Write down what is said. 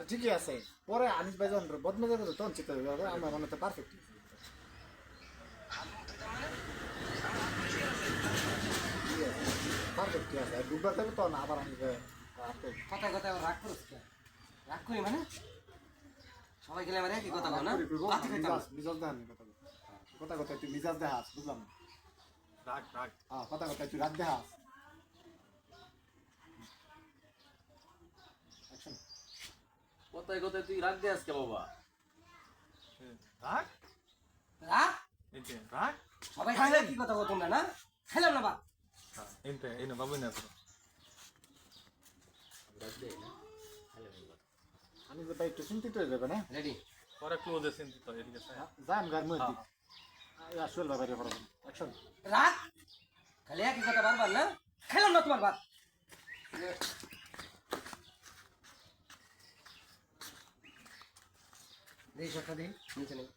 ঠিকই আছে পরে আনিস ভাই যখন বদমেজা করে তখন চিন্তা হবে আমার মনে তো পারফেক্ট পারফেক্ট ঠিক আছে দুবার থাকবে তখন আবার আনিস ভাই কথায় কথায় আবার রাগ করিস কেন? রাগ করি মানে সবাই গেলে আমার একই কথা বল না বাতি খাইতাম না। মিজাজ দেখান কথা কথা তুই মিজাজ দেখাস বুঝলাম না। রাগ রাগ হ্যাঁ কথা কথা তুই রাত দেখাস অ্যাকশন কোথায় কোথায় তুই রাখ দে আজকে বাবা। রাগ রাগ এতে রাগ সবাই খাইলে কি কথা বল তোমরা না খাইলাম না বা এতে এনে বাবু না তো রাখ দে না খাইলে ভাই কথা। আনিস ভাই একটু চিন্তিত হয়ে যাবে না রেডি পরে ক্লোজ আছে তো এদিকে স্যার যান গান মধ্যে আসল ব্যাপারে পড়াবেন অ্যাকশন রাগ খালি একই কথা বারবার না খাইলাম না তোমার ভাত দেই সরকার দেই নিচে নেই